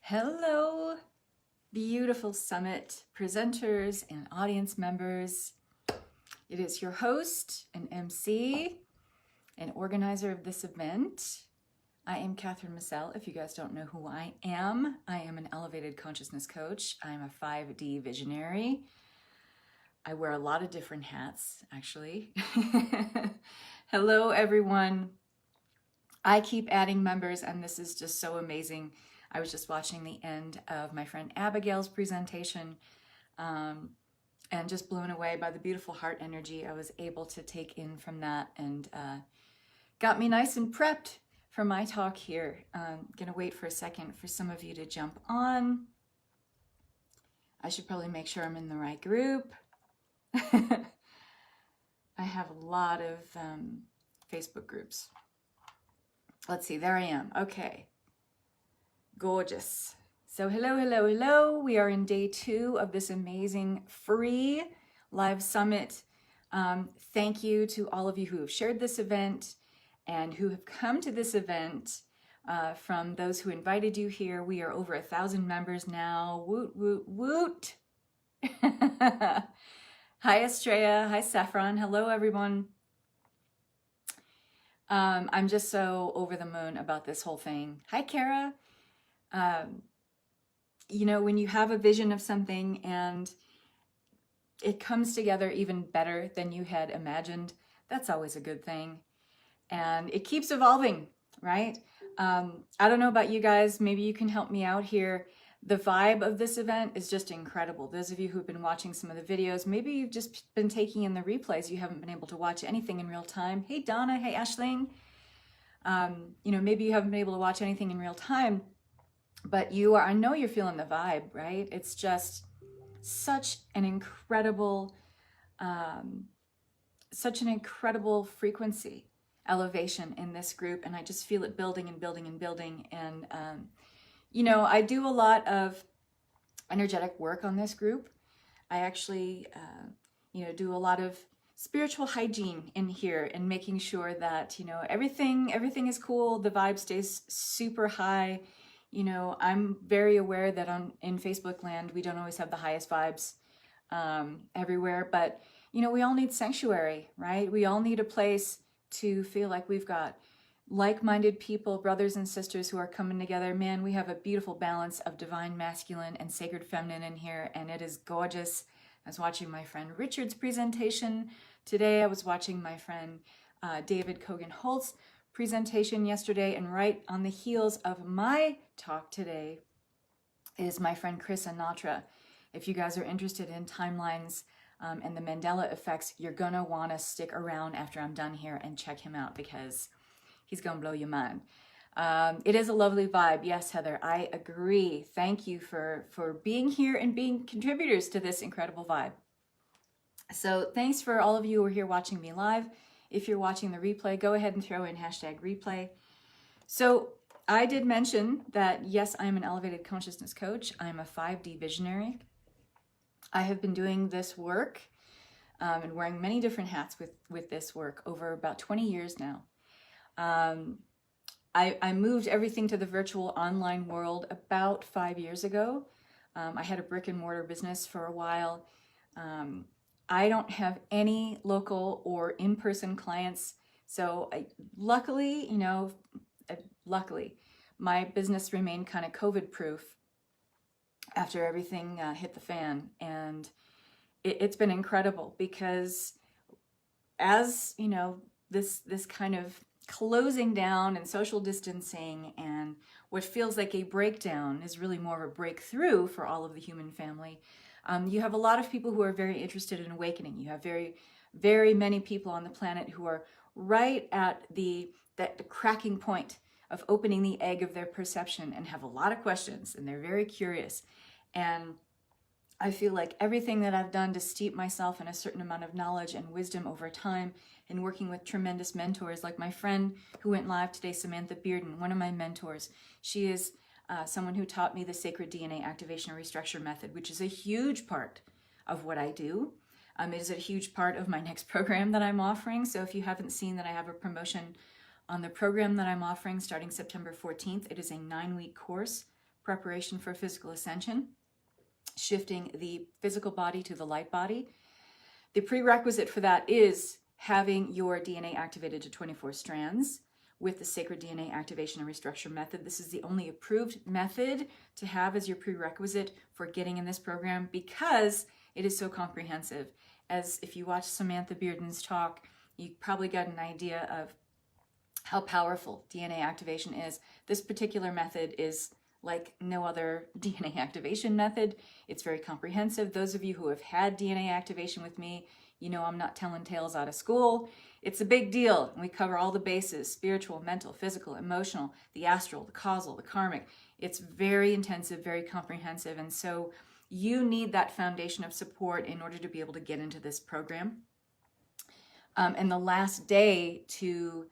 Hello, beautiful summit presenters and audience members. It is your host and MC and organizer of this event. I am Kathryn. If you guys don't know who I am an elevated consciousness coach. I'm a 5D visionary. I wear a lot of different hats, actually. Hello, everyone. I keep adding members, and this is just so amazing. I was just watching the end of my friend Abigail's presentation and just blown away by the beautiful heart energy I was able to take in from that, and got me nice and prepped for my talk here. Gonna wait for a second for some of you to jump on. I should probably make sure I'm in the right group. I have a lot of Facebook groups. Let's see, there I am. Okay. Gorgeous. So hello. We are in day 2 of this amazing free live summit. Thank you to all of you who have shared this event and who have come to this event. From those who invited you here, we are over 1,000 members now. Woot, woot, woot. Hi, Estrella. Hi, Saffron. Hello, everyone. I'm just so over the moon about this whole thing. Hi, Kara. You know, when you have a vision of something and it comes together even better than you had imagined, that's always a good thing. And it keeps evolving, right? I don't know about you guys, maybe you can help me out here. The vibe of this event is just incredible. Those of you who've been watching some of the videos, maybe you've just been taking in the replays, you haven't been able to watch anything in real time. Hey, Donna. Hey, Ashling. You know, maybe you haven't been able to watch anything in real time, but you are, I know you're feeling the vibe, right? It's just such an incredible, frequency elevation in this group. And I just feel it building and building and building. And, you know, I do a lot of energetic work on this group. I actually, you know, do a lot of spiritual hygiene in here and making sure that, you know, everything is cool. The vibe stays super high. You know, I'm very aware that in Facebook land, we don't always have the highest vibes everywhere, but, you know, we all need sanctuary, right? We all need a place to feel like we've got like-minded people, brothers and sisters who are coming together. Man, we have a beautiful balance of divine masculine and sacred feminine in here, and it is gorgeous. I was watching my friend Richard's presentation today. I was watching my friend David Kogan-Holt's presentation yesterday, and right on the heels of my talk today is my friend Chris Anatra. If you guys are interested in timelines and the Mandela effects, you're gonna want to stick around after I'm done here and check him out, because he's gonna blow your mind. It is a lovely vibe. Yes, Heather, I agree. Thank you for being here and being contributors to this incredible vibe. So thanks for all of you who are here watching me live. If you're watching the replay, go ahead and throw in #replay. So I did mention that, yes, I'm an elevated consciousness coach. I'm a 5D visionary. I have been doing this work and wearing many different hats with this work over about 20 years now. I moved everything to the virtual online world about 5 years ago. I had a brick and mortar business for a while. I don't have any local or in-person clients. So luckily, you know, my business remained kind of COVID proof after everything hit the fan. And it's been incredible, because as, you know, this kind of closing down and social distancing and what feels like a breakdown is really more of a breakthrough for all of the human family. You have a lot of people who are very interested in awakening. You have very, very many people on the planet who are right at the cracking point of opening the egg of their perception and have a lot of questions, and they're very curious. And I feel like everything that I've done to steep myself in a certain amount of knowledge and wisdom over time, and working with tremendous mentors like my friend who went live today, Samantha Bearden, one of my mentors. She is someone who taught me the sacred DNA activation and restructure method, which is a huge part of what I do. It is a huge part of my next program that I'm offering. So if you haven't seen that I have a promotion on the program that I'm offering starting September 14th, it is a 9-week course preparation for physical ascension, shifting the physical body to the light body. The prerequisite for that is having your DNA activated to 24 strands with the sacred DNA activation and restructure method. This is the only approved method to have as your prerequisite for getting in this program because it is so comprehensive. As if you watch Samantha Bearden's talk, you probably got an idea of how powerful DNA activation is. This particular method is like no other DNA activation method. It's very comprehensive. Those of you who have had DNA activation with me, you know I'm not telling tales out of school. It's a big deal. We cover all the bases: spiritual, mental, physical, emotional, the astral, the causal, the karmic. It's very intensive, very comprehensive. And so you need that foundation of support in order to be able to get into this program. And the last day to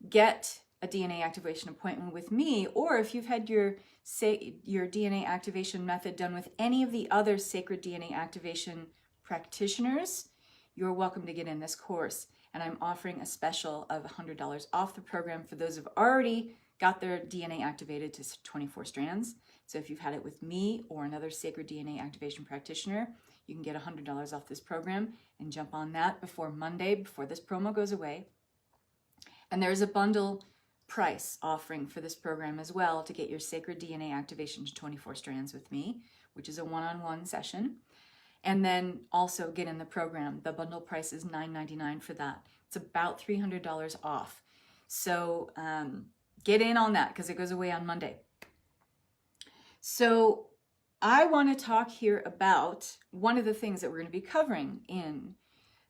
get a DNA activation appointment with me, or if you've had your DNA activation method done with any of the other sacred DNA activation practitioners, you're welcome to get in this course. And I'm offering a special of $100 off the program for those who've already got their DNA activated to 24 strands. So if you've had it with me or another sacred DNA activation practitioner, you can get $100 off this program and jump on that before Monday, before this promo goes away. And there's a bundle price offering for this program as well to get your sacred DNA activation to 24 strands with me, which is a one-on-one session. And then also get in the program. The bundle price is $9.99 for that. It's about $300 off. So get in on that because it goes away on Monday. So I want to talk here about one of the things that we're going to be covering in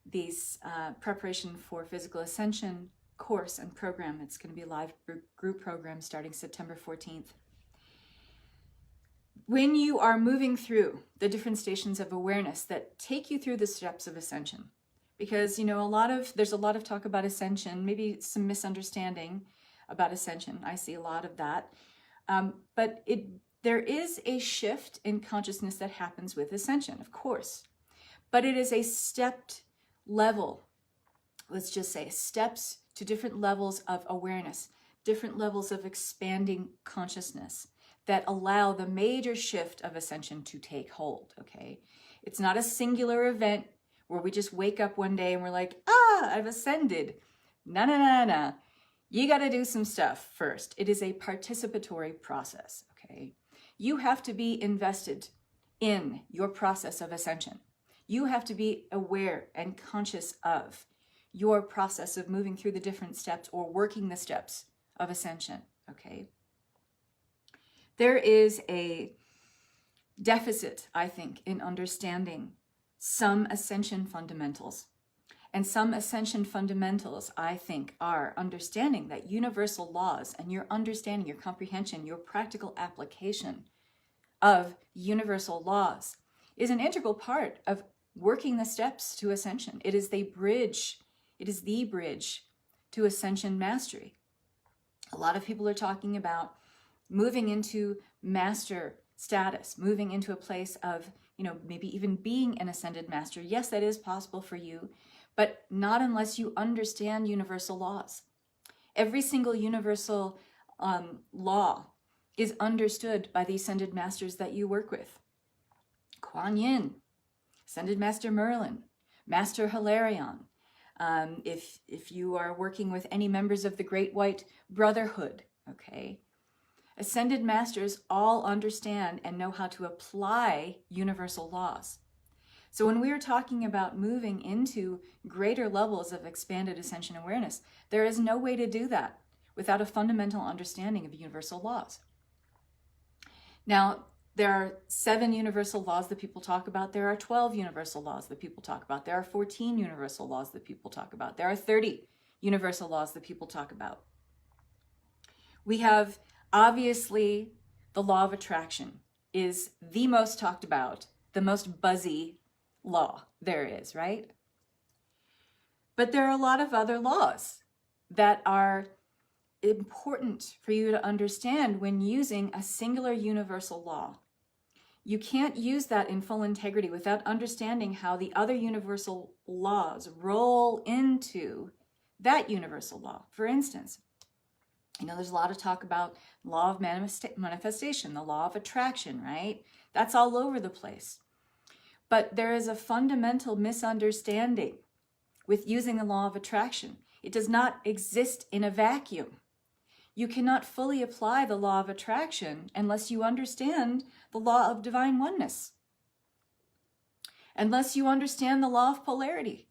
these preparation for physical ascension course and program. It's going to be a live group program starting September 14th. When you are moving through the different stations of awareness that take you through the steps of ascension, because you know there's a lot of talk about ascension, maybe some misunderstanding about ascension. I see a lot of that, but there is a shift in consciousness that happens with ascension, of course, but it is a stepped level. Let's just say steps to different levels of awareness, different levels of expanding consciousness that allow the major shift of ascension to take hold, okay? It's not a singular event where we just wake up one day and we're like, I've ascended. No. You got to do some stuff first. It is a participatory process, okay? You have to be invested in your process of ascension. You have to be aware and conscious of your process of moving through the different steps or working the steps of ascension, okay? There is a deficit, I think, in understanding some ascension fundamentals. And some ascension fundamentals, I think, are understanding that universal laws and your understanding, your comprehension, your practical application of universal laws is an integral part of working the steps to ascension. It is the bridge to ascension mastery. A lot of people are talking about moving into master status, moving into a place of, maybe even being an ascended master. Yes, that is possible for you, but not unless you understand universal laws. Every single universal law is understood by the ascended masters that you work with. Kuan Yin, Ascended Master Merlin, Master Hilarion. If you are working with any members of the Great White Brotherhood, okay? Ascended masters all understand and know how to apply universal laws. So when we are talking about moving into greater levels of expanded ascension awareness, there is no way to do that without a fundamental understanding of universal laws. Now, there are 7 universal laws that people talk about. There are 12 universal laws that people talk about. There are 14 universal laws that people talk about. There are 30 universal laws that people talk about. We have, obviously, the law of attraction is the most talked about, the most buzzy law there is, right? But there are a lot of other laws that are important for you to understand when using a singular universal law. You can't use that in full integrity without understanding how the other universal laws roll into that universal law. For instance, You know, there's a lot of talk about law of manifestation, the law of attraction, right? That's all over the place. But there is a fundamental misunderstanding with using the law of attraction. It does not exist in a vacuum. You cannot fully apply the law of attraction unless you understand the law of divine oneness, unless you understand the law of polarity,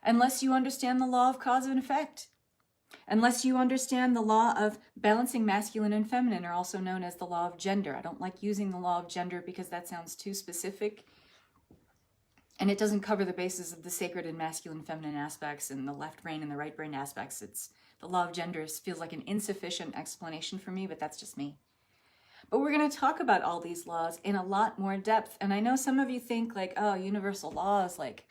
unless you understand the law of cause and effect, unless you understand the law of balancing masculine and feminine, or also known as the law of gender. I don't like using the law of gender because that sounds too specific, and it doesn't cover the basis of the sacred and masculine feminine aspects and the left brain and the right brain aspects. It's the law of gender feels like an insufficient explanation for me, but that's just me. But we're going to talk about all these laws in a lot more depth. And I know some of you think like, oh, universal laws, like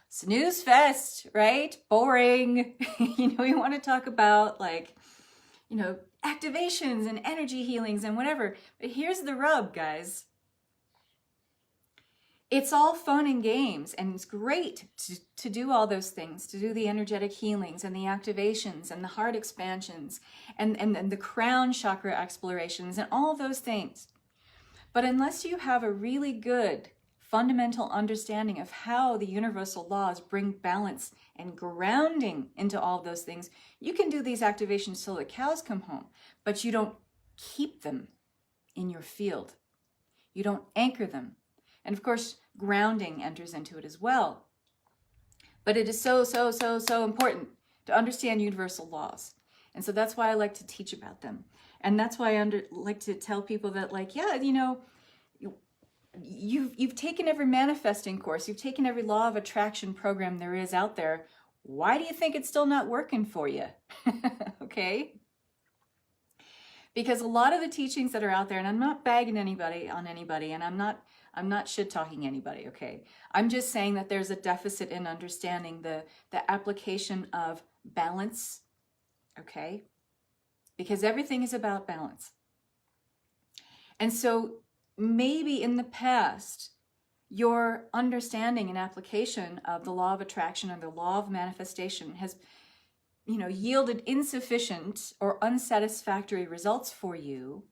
snooze fest, right? Boring. You know, we want to talk about like, you know, activations and energy healings and whatever. But here's the rub, guys. It's all fun and games, and it's great to do all those things, to do the energetic healings and the activations and the heart expansions and the crown chakra explorations and all those things. But unless you have a really good fundamental understanding of how the universal laws bring balance and grounding into all those things, you can do these activations till the cows come home, but you don't keep them in your field. You don't anchor them. And of course, grounding enters into it as well. But it is so important to understand universal laws. And so that's why I like to teach about them. And that's why I like to tell people that, like, yeah, you know, you've taken every manifesting course, you've taken every law of attraction program there is out there. Why do you think it's still not working for you? Okay? Because a lot of the teachings that are out there, and I'm not bagging anybody on anybody, and I'm not shit-talking anybody, okay? I'm just saying that there's a deficit in understanding the application of balance, okay? Because everything is about balance. And so maybe in the past, your understanding and application of the law of attraction or the law of manifestation has, you know, yielded insufficient or unsatisfactory results for you,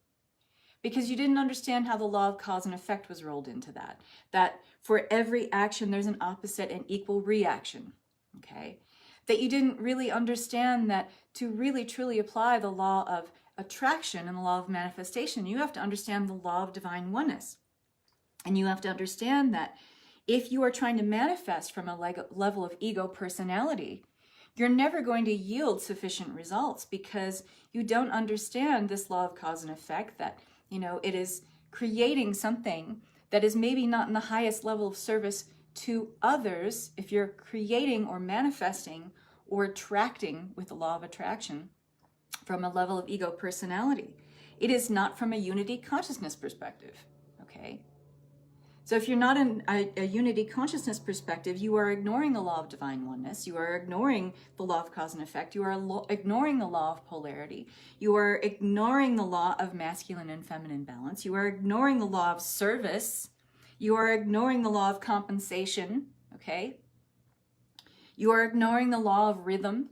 because you didn't understand how the law of cause and effect was rolled into that. That for every action, there's an opposite and equal reaction, okay? That you didn't really understand that to really truly apply the law of attraction and the law of manifestation, you have to understand the law of divine oneness. And you have to understand that if you are trying to manifest from a level of ego personality, you're never going to yield sufficient results because you don't understand this law of cause and effect, that, you know, it is creating something that is maybe not in the highest level of service to others if you're creating or manifesting or attracting with the law of attraction from a level of ego personality. It is not from a unity consciousness perspective, okay? So if you're not in a unity consciousness perspective, you are ignoring the law of divine oneness. You are ignoring the law of cause and effect. You are ignoring the law of polarity. You are ignoring the law of masculine and feminine balance. You are ignoring the law of service. You are ignoring the law of compensation, okay? You are ignoring the law of rhythm,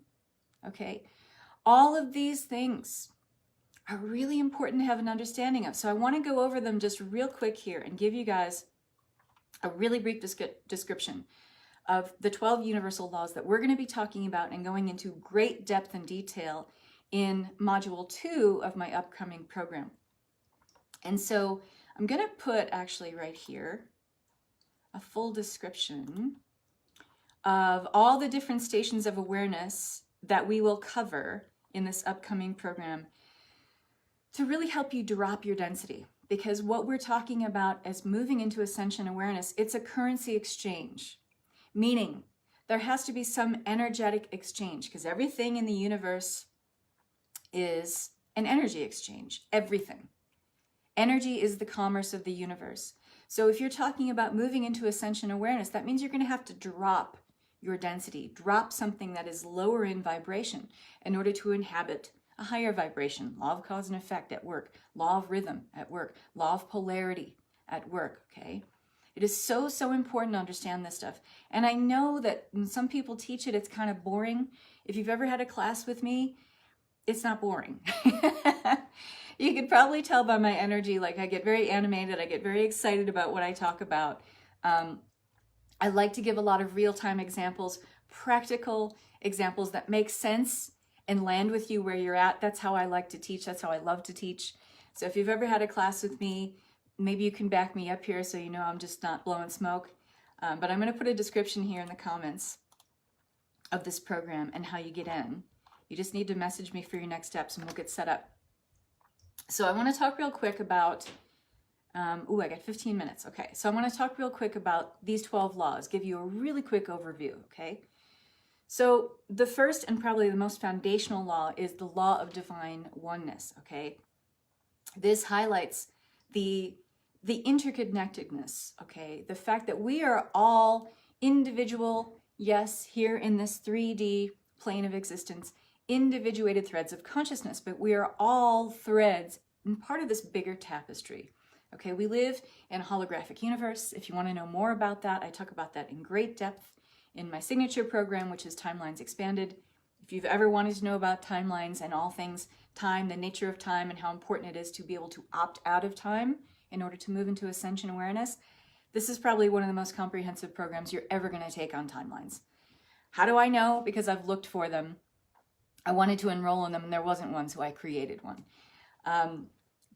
okay? All of these things are really important to have an understanding of. So I want to go over them just real quick here and give you guys a really brief description of the 12 universal laws that we're going to be talking about and going into great depth and detail in module 2 of my upcoming program. And so I'm going to put actually right here a full description of all the different stations of awareness that we will cover in this upcoming program to really help you drop your density. Because what we're talking about as moving into ascension awareness, it's a currency exchange, meaning there has to be some energetic exchange, because everything in the universe is an energy exchange, everything. Energy is the commerce of the universe. So if you're talking about moving into ascension awareness, that means you're going to have to drop your density, drop something that is lower in vibration in order to inhabit a higher vibration. Law of cause and effect at work, law of rhythm at work, law of polarity at work, okay? It is so important to understand this stuff. And I know that when some people teach it, it's kind of boring. If you've ever had a class with me, it's not boring. You could probably tell by my energy, like I get very animated, I get very excited about what I talk about. I like to give a lot of real-time examples, practical examples that make sense and land with you where you're at. That's how I like to teach. That's how I love to teach. So if you've ever had a class with me, maybe you can back me up here so you know I'm just not blowing smoke. But I'm going to put a description here in the comments of this program and how you get in. You just need to message me for your next steps and we'll get set up. So I want to talk real quick about, I got 15 minutes. Okay, so I want to talk real quick about these 12 laws, give you a really quick overview, okay? So the first and probably the most foundational law is the law of divine oneness, okay? This highlights the interconnectedness, okay? The fact that we are all individual, yes, here in this 3D plane of existence, individuated threads of consciousness, but we are all threads and part of this bigger tapestry. Okay, we live in a holographic universe. If you want to know more about that, I talk about that in great depth in my signature program, which is Timelines Expanded. If you've ever wanted to know about timelines and all things time, the nature of time, and how important it is to be able to opt out of time in order to move into ascension awareness, this is probably one of the most comprehensive programs you're ever going to take on timelines. How do I know? Because I've looked for them. I wanted to enroll in them and there wasn't one, so I created one.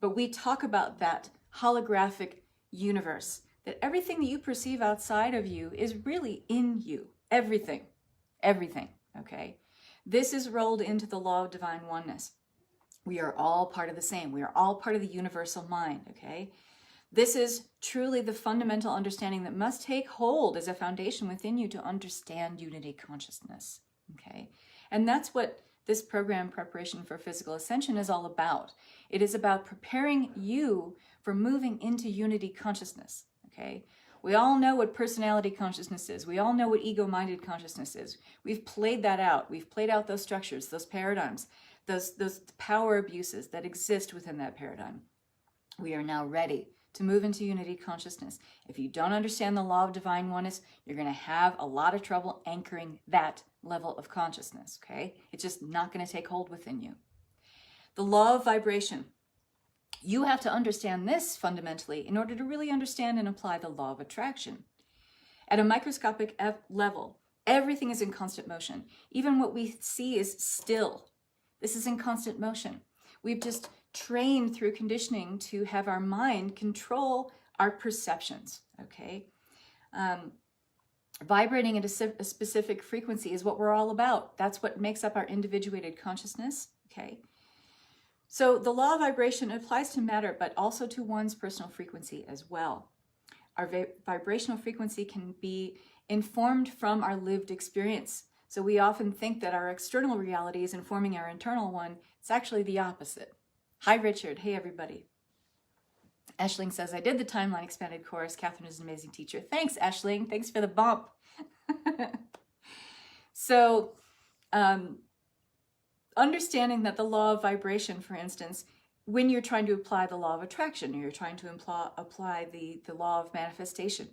But we talk about that holographic universe, that everything that you perceive outside of you is really in you. Everything, okay? This is rolled into the law of divine oneness. We are all part of the same. We are all part of the universal mind, okay? This is truly the fundamental understanding that must take hold as a foundation within you to understand unity consciousness, okay? And that's what this program, Preparation for Physical Ascension, is all about. It is about preparing you for moving into unity consciousness, okay? We all know what personality consciousness is. We all know what ego-minded consciousness is. We've played that out. We've played out those structures, those paradigms, those power abuses that exist within that paradigm. We are now ready to move into unity consciousness. If you don't understand the law of divine oneness, you're going to have a lot of trouble anchoring that level of consciousness, okay? It's just not going to take hold within you. The law of vibration. You have to understand this fundamentally in order to really understand and apply the law of attraction. At a microscopic level, everything is in constant motion. Even what we see is still. This is in constant motion. We've just trained through conditioning to have our mind control our perceptions, okay? Vibrating at a specific frequency is what we're all about. That's what makes up our individuated consciousness, okay? So the law of vibration applies to matter, but also to one's personal frequency as well. Our vibrational frequency can be informed from our lived experience. So we often think that our external reality is informing our internal one. It's actually the opposite. Hi, Richard. Hey, everybody. Ashling says, I did the Timeline Expanded course. Kathryn is an amazing teacher. Thanks, Ashling. Thanks for the bump. So, understanding that the law of vibration, for instance, when you're trying to apply the law of attraction, or you're trying to apply the law of manifestation,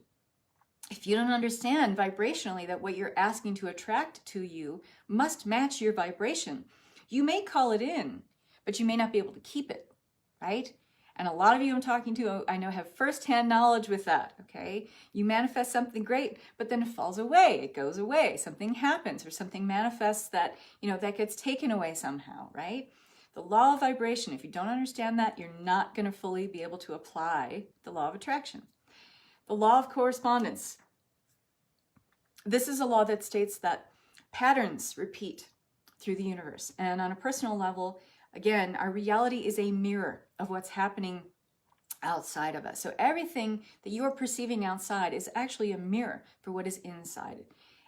if you don't understand vibrationally that what you're asking to attract to you must match your vibration, you may call it in, but you may not be able to keep it, right? And a lot of you I'm talking to, I know, have firsthand knowledge with that, okay? You manifest something great, but then it falls away, it goes away, something happens, or something manifests that, that gets taken away somehow, right? The law of vibration, if you don't understand that, you're not going to fully be able to apply the law of attraction. The law of correspondence. This is a law that states that patterns repeat through the universe. And on a personal level, again, our reality is a mirror of what's happening outside of us. So everything that you are perceiving outside is actually a mirror for what is inside.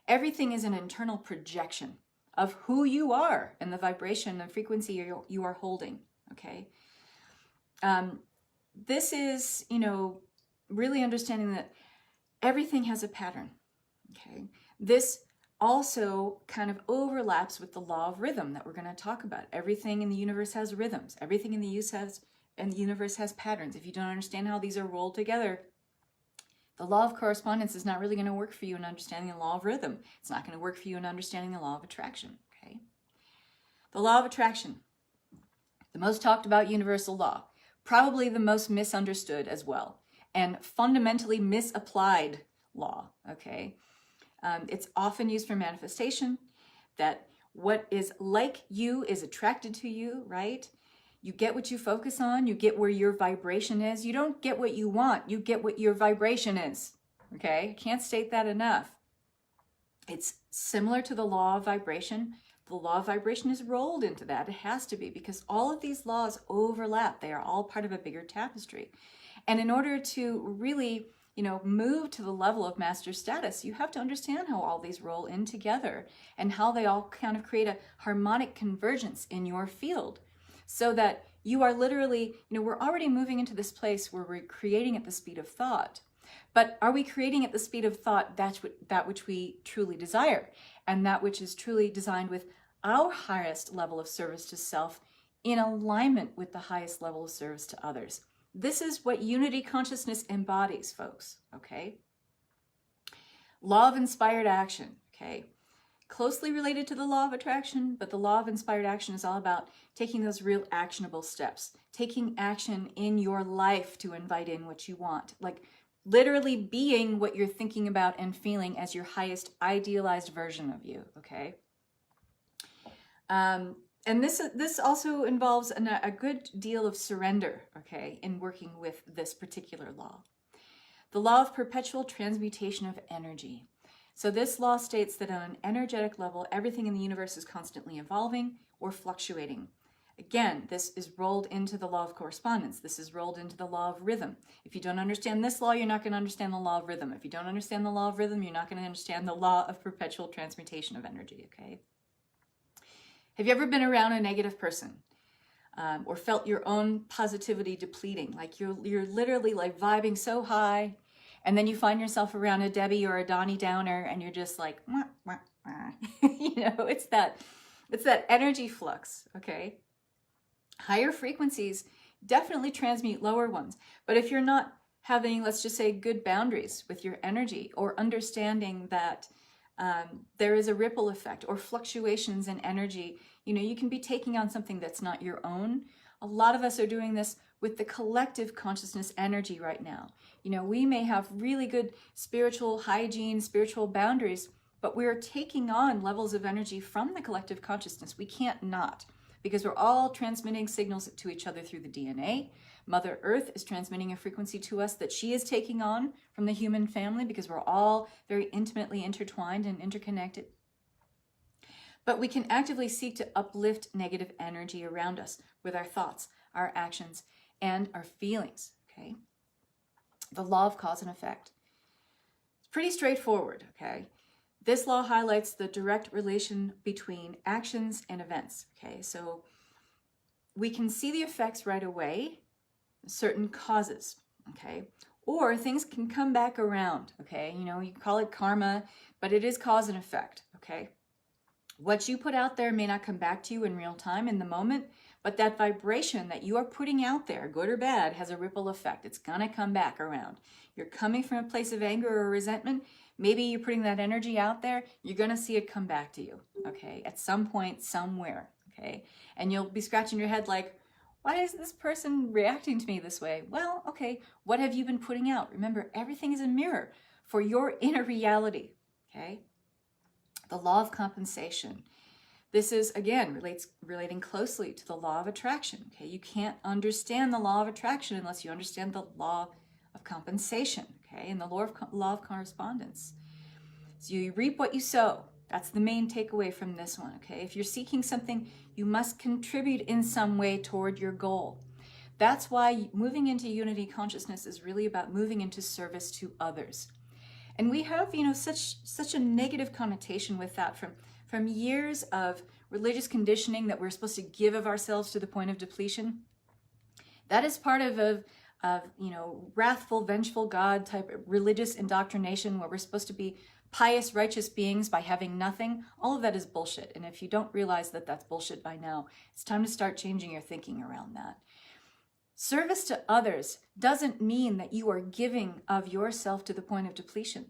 Everything is an internal projection of who you are and the vibration and frequency you are holding, okay? This is, really understanding that everything has a pattern, okay? This also kind of overlaps with the law of rhythm that we're going to talk about. Everything in the universe has rhythms. Everything in the universe has patterns. If you don't understand how these are rolled together, the law of correspondence is not really going to work for you in understanding the law of rhythm. It's not going to work for you in understanding the law of attraction, okay? The law of attraction. The most talked about universal law, probably the most misunderstood as well, and fundamentally misapplied law, okay? It's often used for manifestation, that what is like you is attracted to you, right? You get what you focus on, you get where your vibration is. You don't get what you want, you get what your vibration is, okay? Can't state that enough. It's similar to the law of vibration. The law of vibration is rolled into that. It has to be, because all of these laws overlap. They are all part of a bigger tapestry. And in order to really, move to the level of master status, you have to understand how all these roll in together and how they all kind of create a harmonic convergence in your field, so that you are literally, we're already moving into this place where we're creating at the speed of thought. But are we creating at the speed of thought that which we truly desire, and that which is truly designed with our highest level of service to self in alignment with the highest level of service to others? This is what unity consciousness embodies, folks, okay? Law of inspired action, okay? Closely related to the law of attraction, but the law of inspired action is all about taking those real actionable steps, taking action in your life to invite in what you want, like literally being what you're thinking about and feeling as your highest idealized version of you, okay? And this also involves a good deal of surrender, okay, in working with this particular law. The law of perpetual transmutation of energy. So this law states that on an energetic level, everything in the universe is constantly evolving or fluctuating. Again, this is rolled into the law of correspondence. This is rolled into the law of rhythm. If you don't understand this law, you're not going to understand the law of rhythm. If you don't understand the law of rhythm, you're not going to understand the law of perpetual transmutation of energy, okay? Have you ever been around a negative person or felt your own positivity depleting? Like you're literally like vibing so high, and then you find yourself around a Debbie or a Donnie Downer, and you're just like, wah, wah, wah. It's that energy flux, okay? Higher frequencies definitely transmute lower ones. But if you're not having, let's just say, good boundaries with your energy, or understanding that there is a ripple effect or fluctuations in energy, you can be taking on something that's not your own. A lot of us are doing this with the collective consciousness energy right now. We may have really good spiritual hygiene, spiritual boundaries, but we're taking on levels of energy from the collective consciousness. We can't not, because we're all transmitting signals to each other through the DNA. Mother Earth is transmitting a frequency to us that she is taking on from the human family, because we're all very intimately intertwined and interconnected. But we can actively seek to uplift negative energy around us with our thoughts, our actions, and our feelings, okay? The law of cause and effect. It's pretty straightforward, okay? This law highlights the direct relation between actions and events, okay? So we can see the effects right away, certain causes, okay? Or things can come back around, okay? You call it karma, but it is cause and effect, okay? What you put out there may not come back to you in real time in the moment, but that vibration that you are putting out there, good or bad, has a ripple effect. It's gonna come back around. You're coming from a place of anger or resentment. Maybe you're putting that energy out there. You're gonna see it come back to you, okay? At some point, somewhere, okay? And you'll be scratching your head like, why is this person reacting to me this way? Well, okay, what have you been putting out? Remember, everything is a mirror for your inner reality, okay? The law of compensation. This is, again, relating closely to the law of attraction, okay? You can't understand the law of attraction unless you understand the law of compensation, okay? And the law of correspondence. So you reap what you sow. That's the main takeaway from this one, okay? If you're seeking something, you must contribute in some way toward your goal. That's why moving into unity consciousness is really about moving into service to others. And we have, such a negative connotation with that from years of religious conditioning that we're supposed to give of ourselves to the point of depletion. That is part of wrathful, vengeful God type of religious indoctrination where we're supposed to be pious, righteous beings by having nothing. All of that is bullshit. And if you don't realize that that's bullshit by now, it's time to start changing your thinking around that. Service to others doesn't mean that you are giving of yourself to the point of depletion.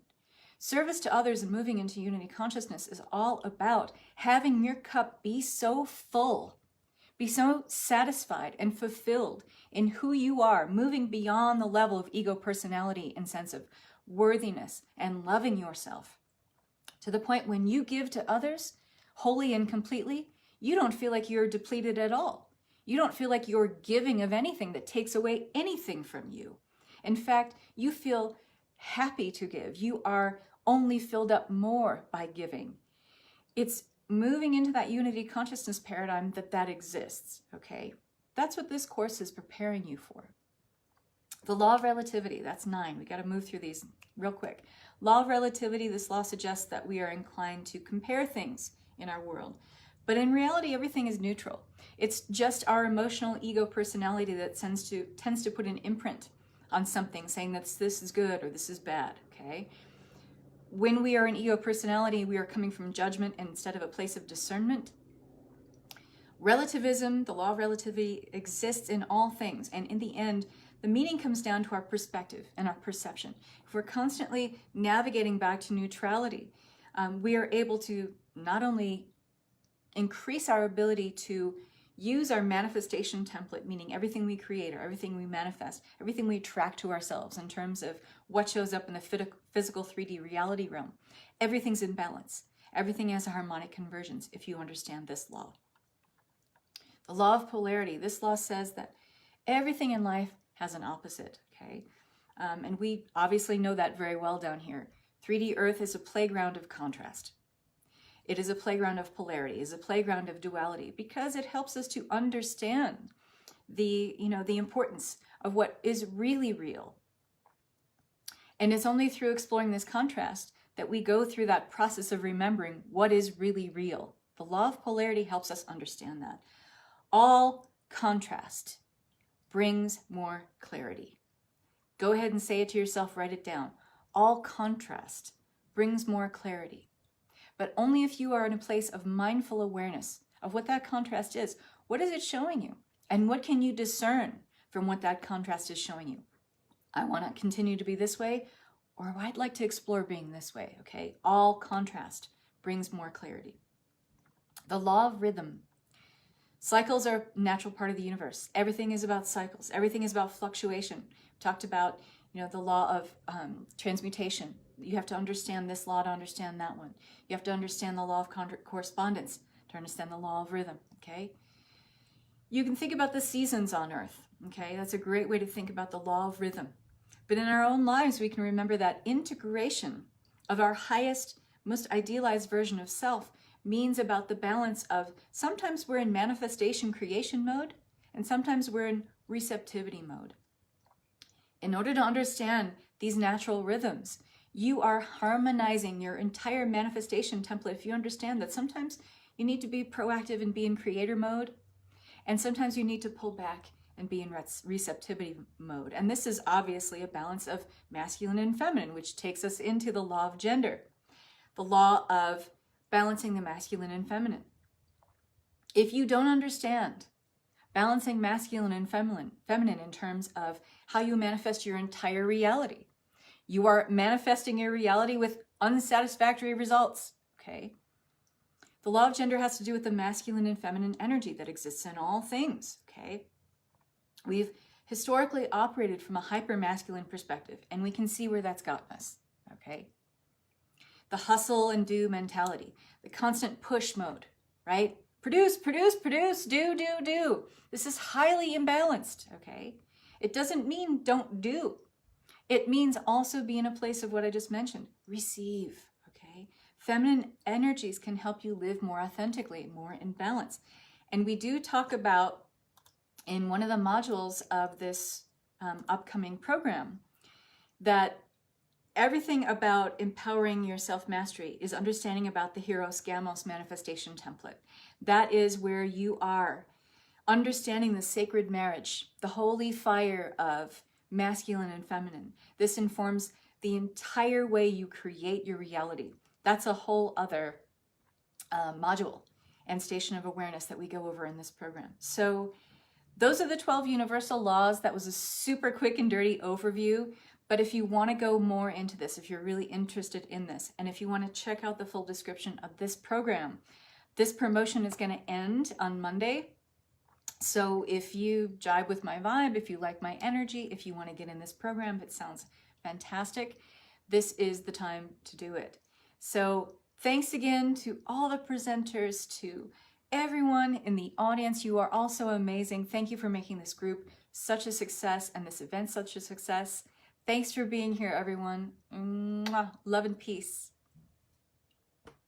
Service to others and moving into unity consciousness is all about having your cup be so full, Be so satisfied and fulfilled in who you are, moving beyond the level of ego personality and sense of worthiness and loving yourself, to the point when you give to others wholly and completely, you don't feel like you're depleted at all. You don't feel like you're giving of anything that takes away anything from you. In fact, you feel happy to give. You are only filled up more by giving. It's moving into that unity consciousness paradigm that exists, okay? That's what this course is preparing you for. The law of relativity, that's 9. We got to move through these real quick. Law of relativity, this law suggests that we are inclined to compare things in our world. But in reality, everything is neutral. It's just our emotional ego personality that tends to put an imprint on something, saying that this is good or this is bad, okay? When we are an ego personality, we are coming from judgment instead of a place of discernment. Relativism, the law of relativity, exists in all things. And in the end, the meaning comes down to our perspective and our perception. If we're constantly navigating back to neutrality, we are able to not only increase our ability to use our manifestation template, meaning everything we create or everything we manifest, everything we attract to ourselves in terms of what shows up in the physical 3D reality realm. Everything's in balance. Everything has harmonic conversions if you understand this law. The law of polarity. This law says that everything in life has an opposite, okay? And we obviously know that very well down here. 3D Earth is a playground of contrast. It is a playground of polarity, it is a playground of duality, because it helps us to understand the importance of what is really real. And it's only through exploring this contrast that we go through that process of remembering what is really real. The law of polarity helps us understand that. All contrast brings more clarity. Go ahead and say it to yourself, write it down. All contrast brings more clarity. But only if you are in a place of mindful awareness of what that contrast is. What is it showing you? And what can you discern from what that contrast is showing you? I want to continue to be this way, or I'd like to explore being this way, okay? All contrast brings more clarity. The law of rhythm. Cycles are a natural part of the universe. Everything is about cycles. Everything is about fluctuation. We talked about, the law of transmutation. You have to understand this law to understand that one. You have to understand the law of correspondence to understand the law of rhythm, okay? You can think about the seasons on Earth, okay? That's a great way to think about the law of rhythm. But in our own lives, we can remember that integration of our highest, most idealized version of self means about the balance of sometimes we're in manifestation creation mode, and sometimes we're in receptivity mode. In order to understand these natural rhythms, you are harmonizing your entire manifestation template. If you understand that sometimes you need to be proactive and be in creator mode, and sometimes you need to pull back and be in receptivity mode. And this is obviously a balance of masculine and feminine, which takes us into the law of gender, the law of balancing the masculine and feminine. If you don't understand balancing masculine and feminine in terms of how you manifest your entire reality, you are manifesting your reality with unsatisfactory results, okay? The law of gender has to do with the masculine and feminine energy that exists in all things, okay? We've historically operated from a hyper-masculine perspective, and we can see where that's gotten us, okay? The hustle and do mentality, the constant push mode, right? Produce, produce, produce, do, do, do. This is highly imbalanced, okay? It doesn't mean don't do. It means also be in a place of what I just mentioned, receive, okay? Feminine energies can help you live more authentically, more in balance. And we do talk about, in one of the modules of this upcoming program, that everything about empowering your self-mastery is understanding about the Hieros Gamos manifestation template. That is where you are understanding the sacred marriage, the holy fire of masculine and feminine. This informs the entire way you create your reality. That's a whole other module and station of awareness that we go over in this program. So those are the 12 universal laws. That was a super quick and dirty overview. But if you want to go more into this, if you're really interested in this, and if you want to check out the full description of this program, this promotion is going to end on Monday. So if you jive with my vibe, if you like my energy, if you want to get in this program that sounds fantastic, this is the time to do it. So thanks again to all the presenters, to everyone in the audience. You are all so amazing. Thank you for making this group such a success and this event such a success. Thanks for being here, everyone. Mwah. Love and peace.